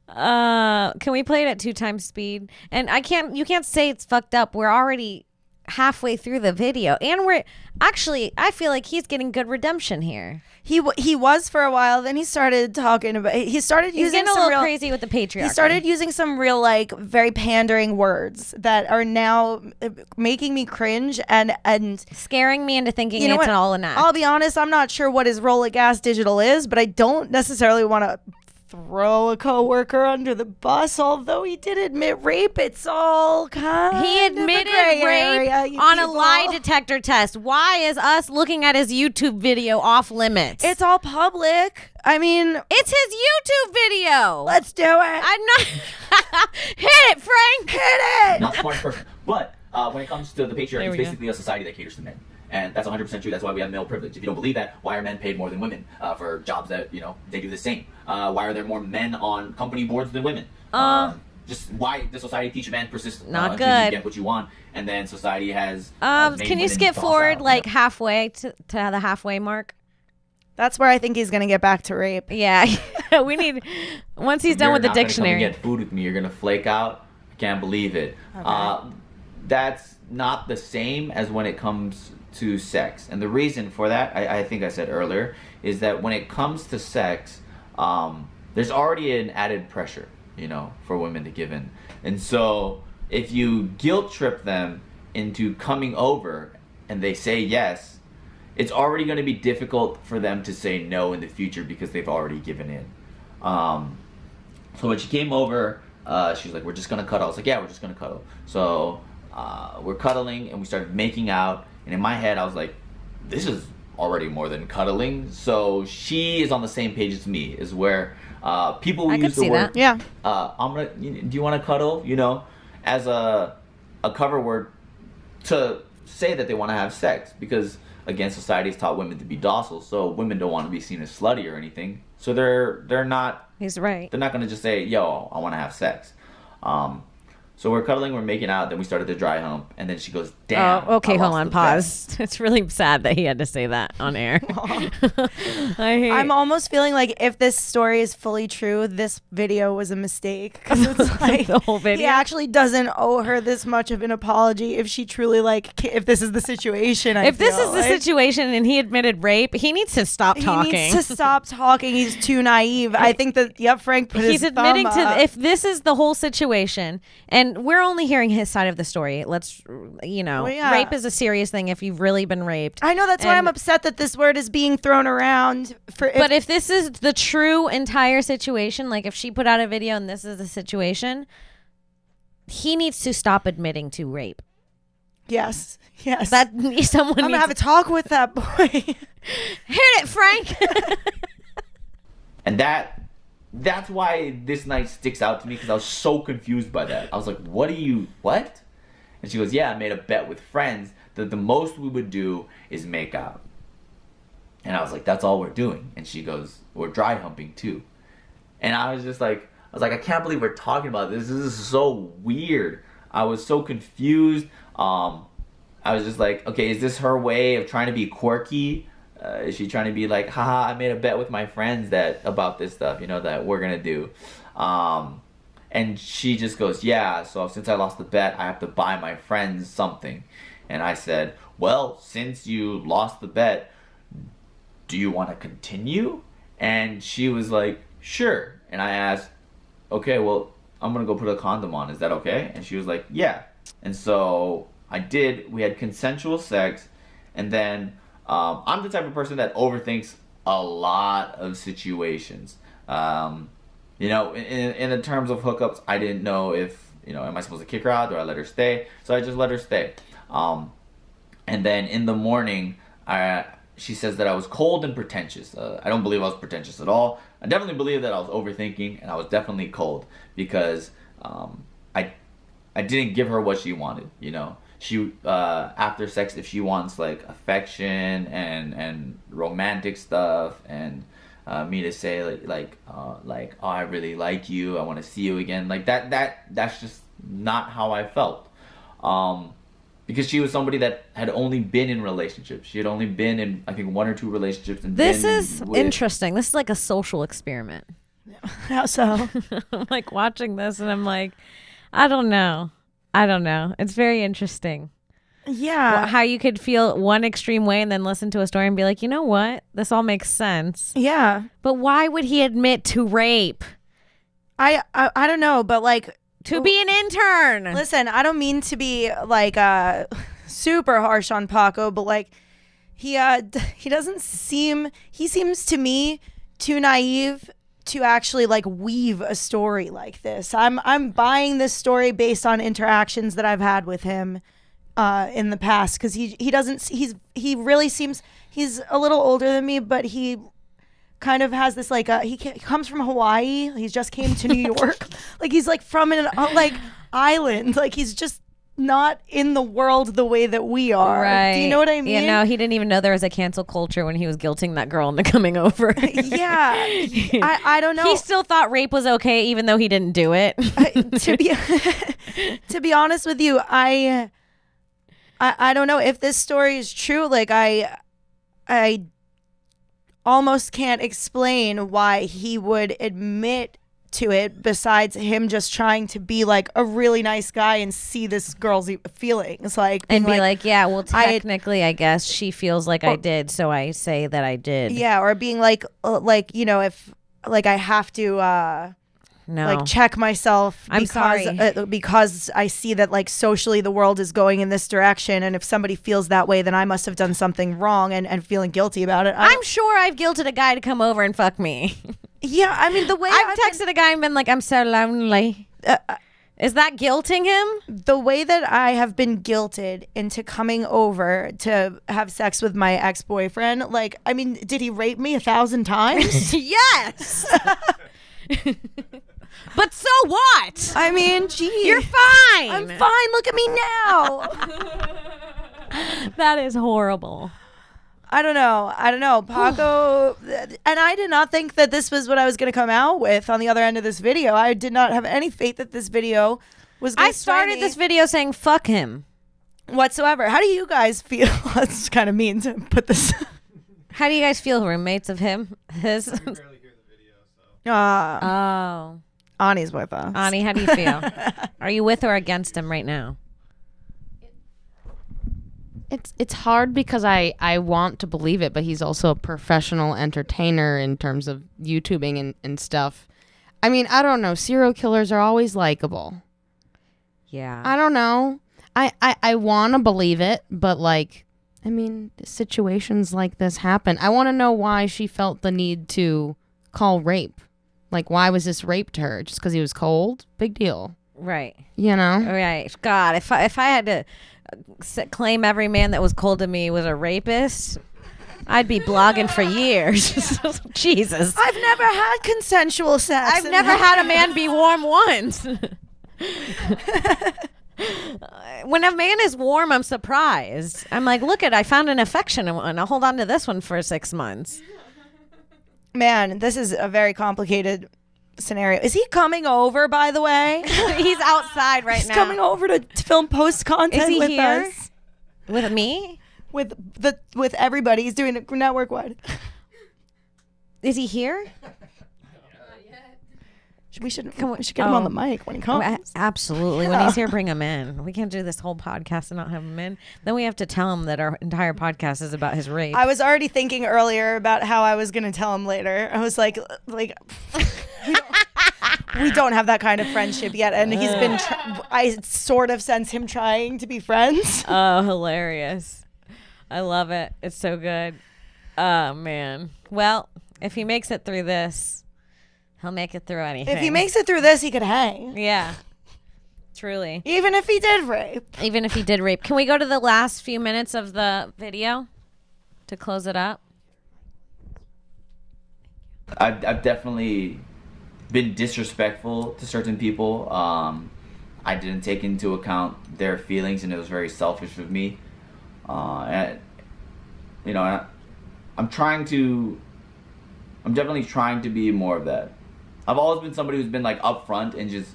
Can we play it at 2 times speed? And you can't say it's fucked up. We're already halfway through the video, and I feel like he's getting good redemption here. He was for a while, then he started talking about, he's He's getting a little crazy with the patriarchy. He started using some real, like, very pandering words that are now making me cringe and scaring me into thinking you know it's what? all an act. I'll be honest, I'm not sure what his role at Gas Digital is, but I don't necessarily want to throw a coworker under the bus, although he did admit rape. It's all kind He of a admitted gray rape area, on a people. lie detector test. Why is us looking at his YouTube video off limits? It's all public. I mean, it's his YouTube video. Let's do it. I'm not. Hit it, Frank. Hit it. Not the smartest person. But when it comes to the patriarchy, There it's we basically a society that caters to men. And that's 100% true. That's why we have male privilege. If you don't believe that, why are men paid more than women for jobs that, they do the same? Why are there more men on company boards than women? Just why does society teach a man persist Not until good. you get what you want, and then society has made Can you women skip docile, forward like halfway to the halfway mark? That's where I think he's gonna get back to rape. Yeah, we need once he's done with the dictionary. You're not gonna come and get food with me. You're gonna flake out. I can't believe it. Okay. That's not the same as when it comes to sex, and the reason for that, I think I said earlier, is that when it comes to sex, there's already an added pressure, for women to give in, and so if you guilt trip them into coming over and they say yes, it's already going to be difficult for them to say no in the future because they've already given in. So when she came over, she was like, we're just going to cuddle. I was like, yeah, we're just going to cuddle. So we're cuddling and we started making out. And in my head, I was like, this is already more than cuddling. So she is on the same page as me, is where people use the word, yeah. do you want to cuddle? As a cover word to say that they want to have sex because, again, society has taught women to be docile, so women don't want to be seen as slutty or anything. So they're not. He's right. They're not gonna just say, "Yo, I want to have sex." So we're cuddling, we're making out, then we started the dry hump, and then she goes, "Damn." Oh, okay, I hold lost on, the pause. It's really sad that he had to say that on air. I'm almost feeling like if this story is fully true, this video was a mistake. Because it's like The whole video? he actually doesn't owe her this much of an apology if she truly if this is the situation. If this is the situation and he admitted rape, he needs to stop talking. He needs to stop talking. He's too naive. I think that Frank put He's his admitting thumb to up. if this is the whole situation, and we're only hearing his side of the story. Let's, Well, yeah. rape is a serious thing if you've really been raped. I know, that's why I'm And- upset that this word is being thrown around. But if this is the true entire situation, like if she put out a video and this is the situation, he needs to stop admitting to rape. yes, That someone I'm gonna needs have a talk with that boy. hit it, Frank. And that's why this night sticks out to me, because I was so confused by that. I was like, what? And she goes, yeah, I made a bet with friends that the most we would do is make out. And I was like, that's all we're doing. And she goes, we're dry humping too. And I was like, I can't believe we're talking about this. This is so weird. I was so confused. I was just like, okay, is this her way of trying to be quirky? Is she trying to be like, haha, I made a bet with my friends about this stuff, that we're going to do. And she just goes, yeah, so since I lost the bet, I have to buy my friends something. And I said, well, since you lost the bet, do you want to continue? And she was like, sure. And I asked, okay, well, I'm going to go put a condom on. Is that okay? And she was like, yeah. And so I did. We had consensual sex. And then I'm the type of person that overthinks a lot of situations. In the terms of hookups, I didn't know if, am I supposed to kick her out? Do I let her stay? So I just let her stay. And then in the morning, she says that I was cold and pretentious. I don't believe I was pretentious at all. I definitely believe that I was overthinking, and I was definitely cold because I didn't give her what she wanted. She after sex, if she wants like affection and romantic stuff and me to say oh, I really like you, I want to see you again, like that's just not how I felt. Because she was somebody that had only been in relationships. She had only been in, I think, 1 or 2 relationships. And This is interesting. This is like a social experiment. How so? I'm like watching this and I'm like, I don't know. It's very interesting. Yeah. How you could feel one extreme way and then listen to a story and be like, you know what? This all makes sense. Yeah. But why would he admit to rape? I don't know, but like, To be an intern. listen, I don't mean to be like super harsh on Paco, but like he seems to me too naive to actually like weave a story like this. I'm buying this story based on interactions that I've had with him in the past, because he really seems, he's a little older than me, but he kind of has this like he comes from Hawaii. He just came to New York. Like he's like from an island. Like he's just not in the world the way that we are. Right. Do you know what I mean? Yeah, no, he didn't even know there was a cancel culture when he was guilting that girl into coming over. Yeah. I don't know. He still thought rape was okay even though he didn't do it. To be honest with you, I don't know if this story is true. Like I almost can't explain why he would admit to it, besides him just trying to be like a really nice guy and see this girl's feelings, like And be being like, yeah, well, technically, I guess she feels like I did, so I say that I did. yeah, or being like if like I have to No. like check myself I'm because I see that like socially the world is going in this direction, and if somebody feels that way, then I must have done something wrong and feeling guilty about it. I'm sure I've guilted a guy to come over and fuck me. yeah, I mean the way I've texted a guy and been like, I'm so lonely. Is that guilting him? the way that I have been guilted into coming over to have sex with my ex-boyfriend, like, I mean, did he rape me 1,000 times? Yes. But so what? I mean, geez. You're fine. I'm fine. Look at me now. That is horrible. I don't know. Paco, and I did not think that this was what I was going to come out with on the other end of this video. I did not have any faith that this video was going to I started this video saying fuck him whatsoever. How do you guys feel? That's kind of mean to put this. How do you guys feel, roommates of him? His. We barely hear the video, so. Oh. Ani's with us. Ani, how do you feel? Are you with or against him right now? It's hard because I want to believe it, but he's also a professional entertainer in terms of YouTubing and stuff. I mean, I don't know. Serial killers are always likable. Yeah. I don't know. I want to believe it, but like, I mean, situations like this happen. I want to know why she felt the need to call rape. Like, why was this rape to her? Just because he was cold? Big deal. Right. You know? Right. God, if I had to claim every man that was cold to me was a rapist, I'd be blogging for years. Jesus. I've never had consensual sex. I've never had a man be warm once. When a man is warm, I'm surprised. I'm like, look I found an affection and I'll hold on to this one for 6 months. Man, this is a very complicated scenario. Is he coming over, by the way? He's outside right He's now. coming over to film post content Is he with here? us. With me? With everybody. He's doing it network wide. Is he here? We should get him on the mic when he comes. Absolutely. When he's here, bring him in. We can't do this whole podcast and not have him in. Then we have to tell him that our entire podcast is about his rape. I was already thinking earlier about how I was going to tell him later. I was like we don't have that kind of friendship yet. And he's been, I sort of sense him trying to be friends. Oh, hilarious. I love it. It's so good. Oh, man. Well, if he makes it through this, he'll make it through anything. If he makes it through this, he could hang. Yeah. Truly. Even if he did rape. Even if he did rape. Can we go to the last few minutes of the video to close it up? I've definitely been disrespectful to certain people. I didn't take into account their feelings, and it was very selfish of me. And, you know, I'm definitely trying to be more of that. I've always been somebody who's been like upfront and just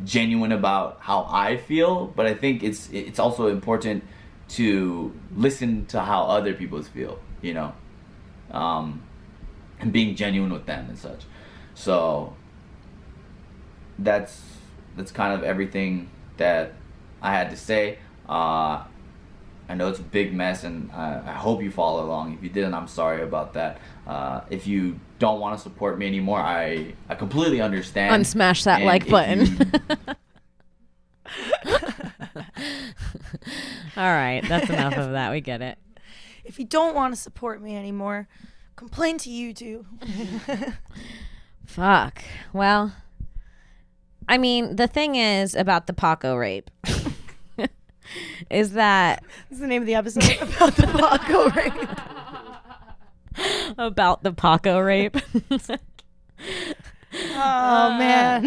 genuine about how I feel, but I think it's also important to listen to how other people feel, you know, and being genuine with them and such. So that's kind of everything that I had to say. I know it's a big mess, and I hope you follow along. If you didn't, I'm sorry about that. If you don't want to support me anymore, I completely understand. Unsmash that And like if button. you- All right. That's enough of that. We get it. If you don't want to support me anymore, complain to YouTube. Fuck. Well, I mean, the thing is about the Paco rape is that That's the name of the episode about the Paco rape. about the Paco rape. Oh, man.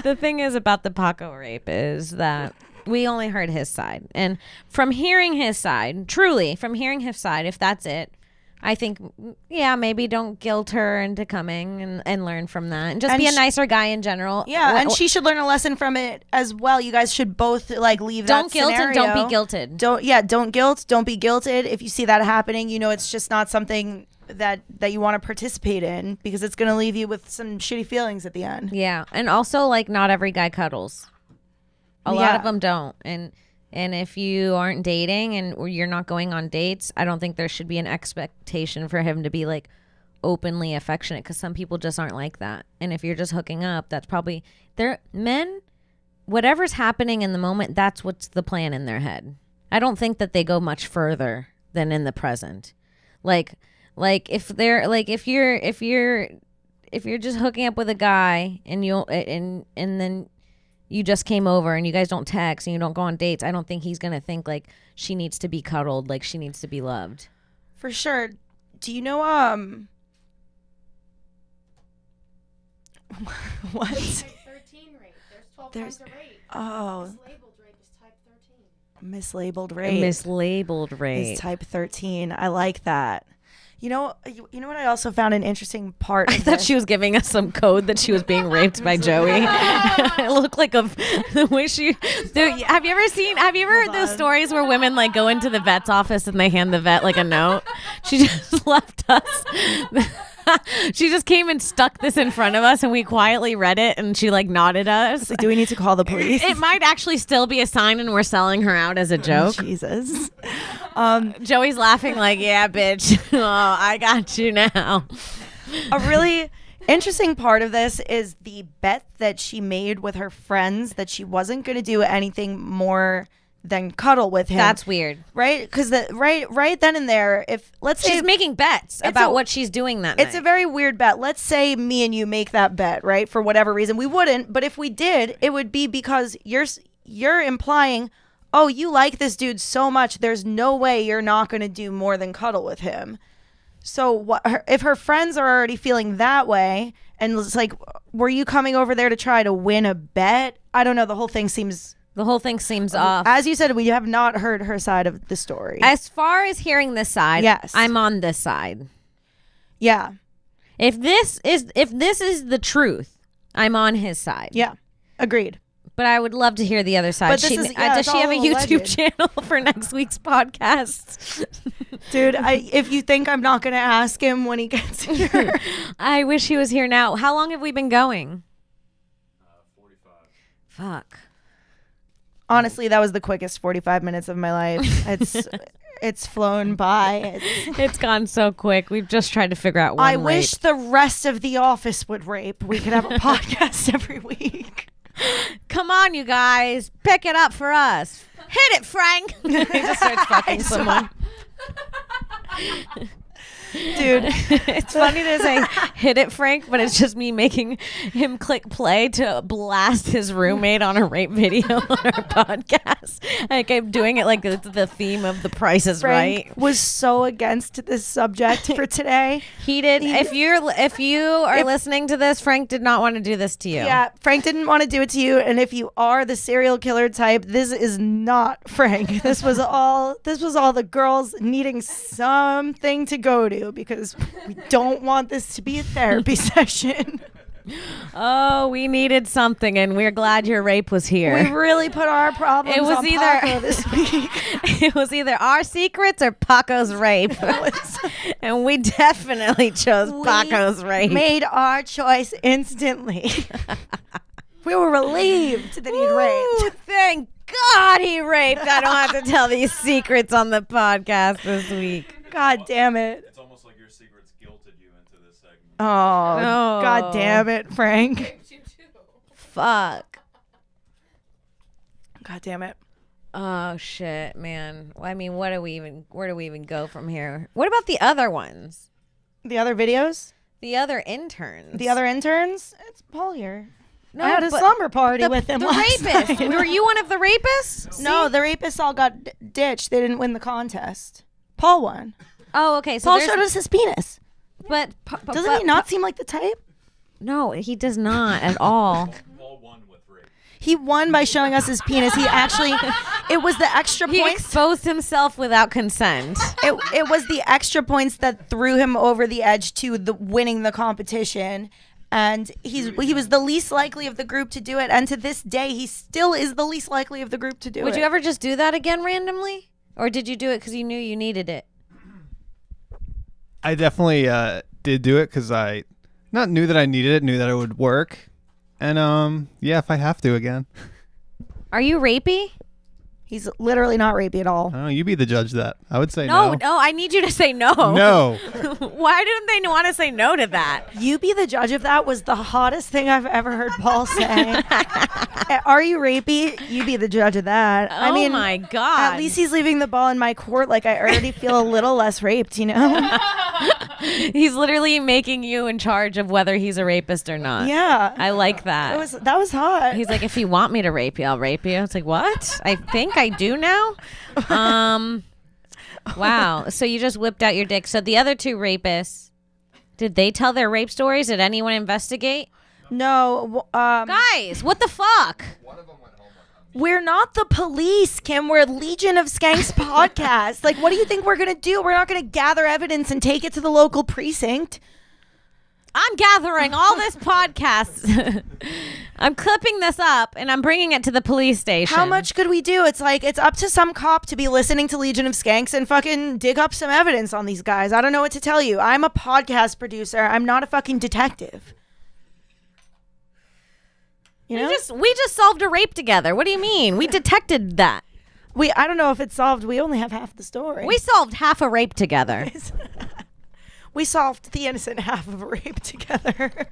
The thing is about the Paco rape is that we only heard his side. And from hearing his side, truly, from hearing his side, if that's it, I think, yeah, maybe don't guilt her into coming and learn from that. And just be a nicer guy in general. Yeah, and she should learn a lesson from it as well. You guys should both like leave don't that guilt scenario. and don't be guilted. Don't guilt, don't be guilted. If you see that happening, you know it's just not something that you want to participate in, because it's going to leave you with some shitty feelings at the end. Yeah, and also like not every guy cuddles. A lot of them don't. And if you aren't dating and you're not going on dates, I don't think there should be an expectation for him to be like openly affectionate, because some people just aren't like that. And if you're just hooking up, that's probably men, whatever's happening in the moment, that's what's the plan in their head. I don't think that they go much further than in the present. Like if they're like if you're just hooking up with a guy and and then you just came over and you guys don't text and you don't go on dates, I don't think he's going to think like she needs to be cuddled, like she needs to be loved. For sure. Do you know what? Type 13 rape. There's 12 kinds of rape. Oh. This labeled rape is type 13. Mislabeled rape. Mislabeled rape. Is type 13. I like that. You know what I also found an interesting part of I thought she was giving us some code that she was being raped by Joey. It looked like the way she. Dude, have you ever heard those stories where women like go into the vet's office and they hand the vet like a note? She just left us. She just came and stuck this in front of us and we quietly read it and she like nodded us. Like, do we need to call the police? It might actually still be a sign and we're selling her out as a joke. Jesus. Joey's laughing like, yeah, bitch. Oh, I got you now. A really interesting part of this is the bet that she made with her friends that she wasn't going to do anything more than cuddle with him. That's weird. Right? Because right then and there, if let's say she's making bets about what she's doing that night. It's a very weird bet. Let's say me and you make that bet, right? For whatever reason. We wouldn't, but if we did, it would be because you're implying, oh, you like this dude so much, there's no way you're not going to do more than cuddle with him. So if her friends are already feeling that way, and it's like, were you coming over there to try to win a bet? I don't know. The whole thing seems off. As you said, we have not heard her side of the story. As far as hearing this side, yes, I'm on this side. Yeah. If this is the truth, I'm on his side. Yeah. Agreed. But I would love to hear the other side. But does she have a YouTube channel for next week's podcast? Dude, if you think I'm not going to ask him when he gets here. I wish he was here now. How long have we been going? 45. Fuck. Honestly, that was the quickest 45 minutes of my life. It's flown by. It's gone so quick. We've just tried to figure out one I rape. wish the rest of the office would rape. We could have a podcast every week. Come on, you guys. Pick it up for us. Hit it, Frank. He just starts fucking someone. Dude, it's funny to say hit it, Frank, but it's just me making him click play to blast his roommate on a rape video on our podcast. Like I'm doing it like it's the theme of The Price is Frank Right. was so against this subject for today. He did. If you are listening to this, Frank did not want to do this to you. Yeah, Frank didn't want to do it to you. And if you are the serial killer type, this is not Frank. This was all the girls needing something to go to because we don't want this to be a therapy session. Oh, we needed something, and we're glad your rape was here. We really put our problems on Paco this week. It was either our secrets or Paco's rape. And we definitely chose Paco's rape. Made our choice instantly. We were relieved that he'd raped. Thank God he raped. I don't have to tell these secrets on the podcast this week. God damn it. It's almost like your secrets guilted you into this segment. Oh, No. God damn it, Frank. Fuck. God damn it. Oh shit, man. I mean, where do we even go from here? What about the other ones? The other videos? The other interns? The other interns? It's Paul here. No, I had a but slumber party with him The last rapist. night. Were you one of the rapists? No, the rapists all got ditched. They didn't win the contest. Paul won. Oh, okay. So Paul there's- showed us his penis. But Doesn't he not seem like the type? No, he does not at all. Paul won with rape. He won by showing us his penis. He actually, it was the extra He points. exposed himself without consent. It was the extra points that threw him over the edge to the winning the competition. And he was the least likely of the group to do it. And to this day, he still is the least likely of the group to do it. Would you ever just do that again randomly? Or did you do it because you knew you needed it? I definitely did do it because I not knew that I needed it, knew that it would work. And yeah, if I have to again. Are you rapey? He's literally not rapey at all. Oh, you be the judge of that. I would say no. No, I need you to say no. No. Why didn't they want to say no to that? You be the judge of that was the hottest thing I've ever heard Paul say. Are you rapey? You be the judge of that. I Oh mean, my God. at least he's leaving the ball in my court. Like I already feel a little less raped, you know? He's literally making you in charge of whether he's a rapist or not. Yeah. I like that. That was hot. He's like, if you want me to rape you, I'll rape you. It's like, what? I think I do now. Wow. So you just whipped out your dick. So the other two rapists, did they tell their rape stories? Did anyone investigate? No. Guys, what the fuck? One of them went home We're not the police, Kim. We're Legion of Skanks podcast. Like, what do you think we're going to do? We're not going to gather evidence and take it to the local precinct. I'm gathering all this podcast. I'm clipping this up and I'm bringing it to the police station. How much could we do? It's like, it's up to some cop to be listening to Legion of Skanks and fucking dig up some evidence on these guys. I don't know what to tell you. I'm a podcast producer. I'm not a fucking detective. You know? We just solved a rape together. What do you mean? We detected that. I don't know if it's solved. We only have half the story. We solved half a rape together. We solved the innocent half of a rape together.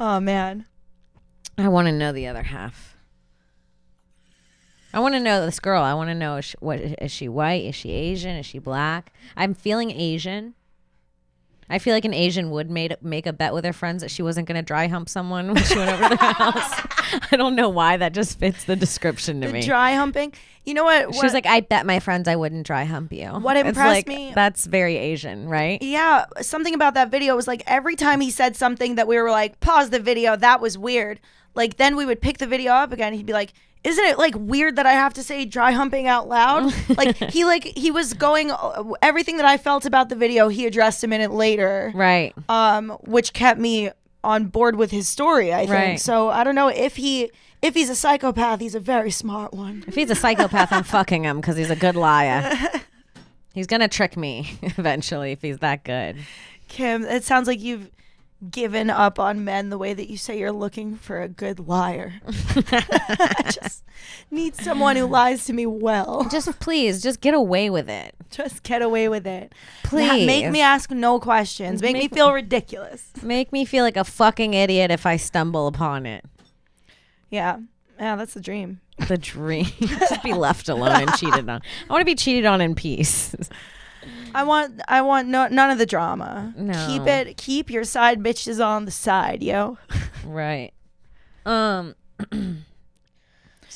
Oh, man. I want to know the other half. I want to know this girl. I want to know, is she white? Is she Asian? Is she black? I'm feeling Asian. I feel like an Asian would make a bet with her friends that she wasn't going to dry hump someone when she went over to their house. I don't know why. That just fits the description to me. Dry humping. You know what? She was like, I bet my friends I wouldn't dry hump you. What impressed me? That's very Asian, right? Yeah. Something about that video was like every time he said something that we were like, pause the video. That was weird. Like then we would pick the video up again. He'd be like, isn't it like weird that I have to say dry humping out loud? he was going everything that I felt about the video. He addressed a minute later, right? Which kept me on board with his story. I think right. So. I don't know if he's a psychopath. He's a very smart one. If he's a psychopath, I'm fucking him because he's a good liar. He's gonna trick me eventually if he's that good. Kim, it sounds like you've given up on men the way that you say you're looking for a good liar. I just need someone who lies to me well. Please get away with it. Just get away with it. Please. Make me ask no questions. Make me feel ridiculous. Make me feel like a fucking idiot if I stumble upon it. Yeah, that's the dream. The dream. Just be left alone and cheated on. I want to be cheated on in peace. I want none of the drama. No. Keep your side bitches on the side, yo. Right. So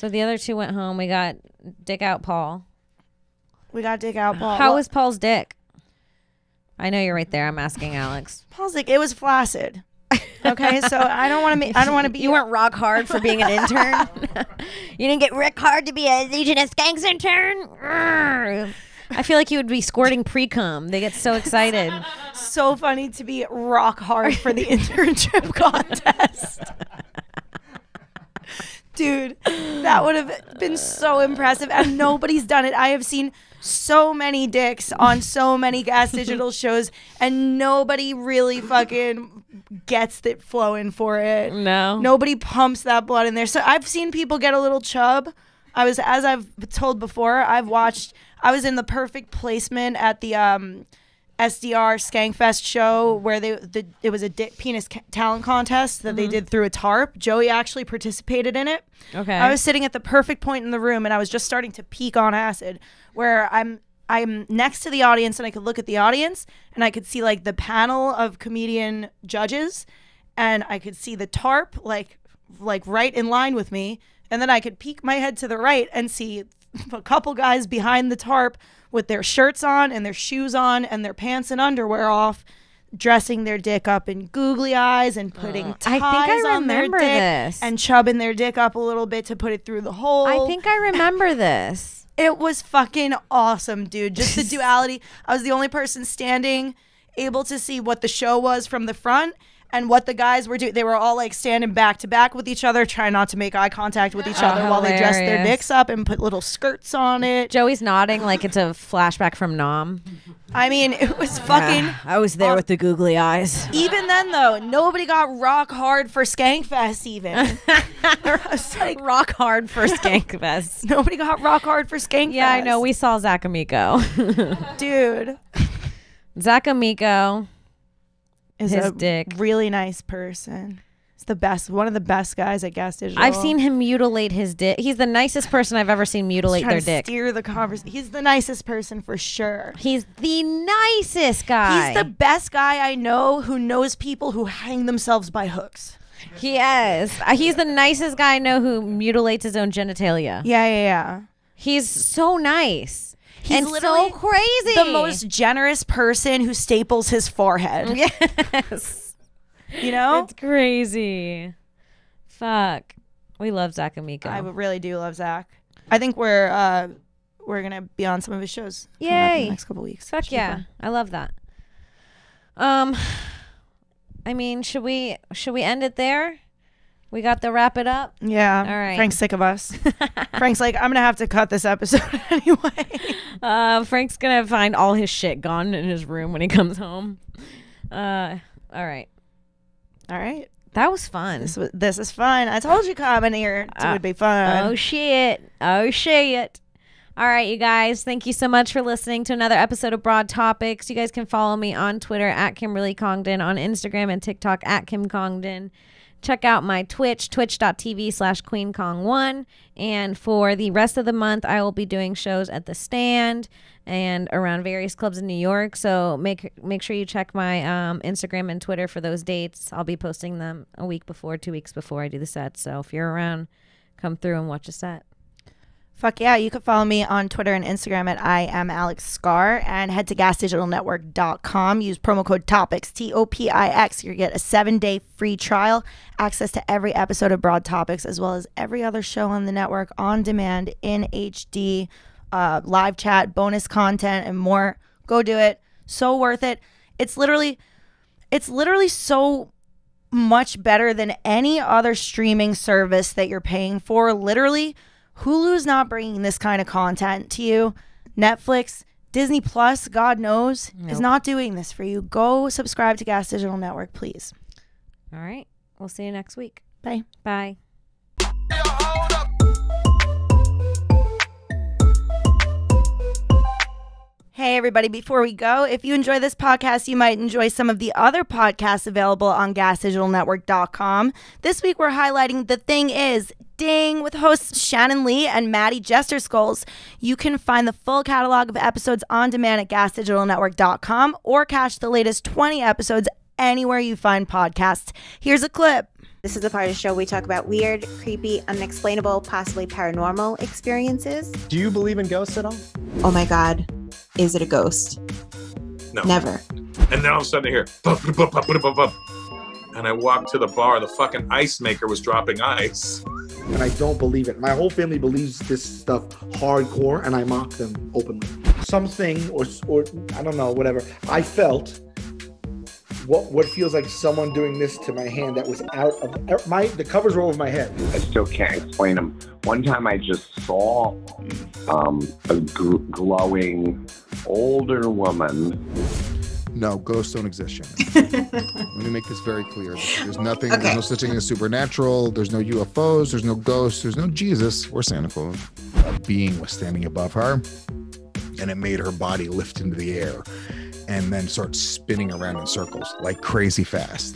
the other two went home. We got Dick Out Paul. How was Paul's dick? I know you're right there. I'm asking Alex. Paul's dick, it was flaccid. Okay, so I don't want to be. You weren't rock hard for being an intern. You didn't get Rick hard to be a Legion of Skanks intern. I feel like you would be squirting pre-cum. They get so excited. So funny to be rock hard for the internship contest. Dude, that would have been so impressive. And nobody's done it. I have seen so many dicks on so many Gas Digital shows, and nobody really fucking gets it flowing for it. No. Nobody pumps that blood in there. So I've seen people get a little chub. As I've told before, I was in the perfect placement at the SDR Skankfest show where it was a penis talent contest that they did through a tarp. Joey actually participated in it. Okay. I was sitting at the perfect point in the room, and I was just starting to peak on acid, where I'm next to the audience, and I could look at the audience, and I could see like the panel of comedian judges, and I could see the tarp like right in line with me. And then I could peek my head to the right and see a couple guys behind the tarp with their shirts on and their shoes on and their pants and underwear off, dressing their dick up in googly eyes and putting ties on their dick this. And chubbing their dick up a little bit to put it through the hole. I think I remember this. It was fucking awesome, dude. Just the duality. I was the only person standing, able to see what the show was from the front. And what the guys were doing, they were all like standing back to back with each other, trying not to make eye contact with each other while they dressed their dicks up and put little skirts on it. Joey's nodding like it's a flashback from Nom. I mean, it was fucking... I was there with the googly eyes. Even then, though, nobody got rock hard for Skankfest even. Like, rock hard for Skankfest. Nobody got rock hard for Skankfest. Yeah, I know. We saw Zach Amico. Dude. Zach Amico... is his a dick. Really nice person. He's the best, one of the best guys at Gas Digital. I've seen him mutilate his dick. He's the nicest person I've ever seen mutilate their dick. Steer the conversation. He's the nicest person for sure. He's the nicest guy. He's the best guy I know who knows people who hang themselves by hooks. He is. He's the nicest guy I know who mutilates his own genitalia. Yeah. He's so nice. He's and literally so crazy. The most generous person who staples his forehead. Yes. You know? It's crazy. Fuck. We love Zach and Miko. I really do love Zach. I think we're gonna be on some of his shows. coming up in Yay. the next couple weeks. Fuck Should be yeah. fun. I love that. I mean, should we end it there? We got to wrap it up. Yeah. All right. Frank's sick of us. Frank's like, I'm gonna have to cut this episode anyway. Frank's gonna find all his shit gone in his room when he comes home. All right. All right. That was fun. This is fun. I told you coming here would be fun. Oh shit. Oh shit. All right, you guys. Thank you so much for listening to another episode of Broad Topics. You guys can follow me on Twitter at Kimberly Congdon, on Instagram and TikTok at Kim Congdon. Check out my Twitch, twitch.tv/QueenKong1. And for the rest of the month, I will be doing shows at The Stand and around various clubs in New York. So make sure you check my Instagram and Twitter for those dates. I'll be posting them a week before, 2 weeks before I do the set. So if you're around, come through and watch a set. Fuck yeah. You can follow me on Twitter and Instagram at I am Alex Scar, and head to gasdigitalnetwork.com. Use promo code TOPIX, TOPIX. You get a 7-day free trial, access to every episode of Broad Topics, as well as every other show on the network on demand in HD, live chat, bonus content, and more. Go do it. So worth it. It's literally so much better than any other streaming service that you're paying for. Literally, Hulu's not bringing this kind of content to you. Netflix, Disney Plus, God knows, is not doing this for you. Go subscribe to Gas Digital Network, please. All right. We'll see you next week. Bye. Bye. Hey, everybody, before we go, if you enjoy this podcast, you might enjoy some of the other podcasts available on gasdigitalnetwork.com. This week, we're highlighting The Thing Is, Ding, with hosts Shannon Lee and Maddie Jester Skulls. You can find the full catalog of episodes on demand at gasdigitalnetwork.com or catch the latest 20 episodes anywhere you find podcasts. Here's a clip. This is the part of the show we talk about weird, creepy, unexplainable, possibly paranormal experiences. Do you believe in ghosts at all? Oh my God, is it a ghost? No. Never. And then all of a sudden I hear, bup, bup, bup, bup, bup, bup. And I walked to the bar, the fucking ice maker was dropping ice. And I don't believe it. My whole family believes this stuff hardcore, and I mock them openly. Something, or I don't know, whatever. I felt what feels like someone doing this to my hand that was out of the covers were over my head. I still can't explain them. One time I just saw a glowing older woman. No, ghosts don't exist, Shannon. Let me make this very clear. There's nothing, There's no such thing as supernatural. There's no UFOs. There's no ghosts. There's no Jesus or Santa Claus. A being was standing above her, and it made her body lift into the air and then start spinning around in circles like crazy fast.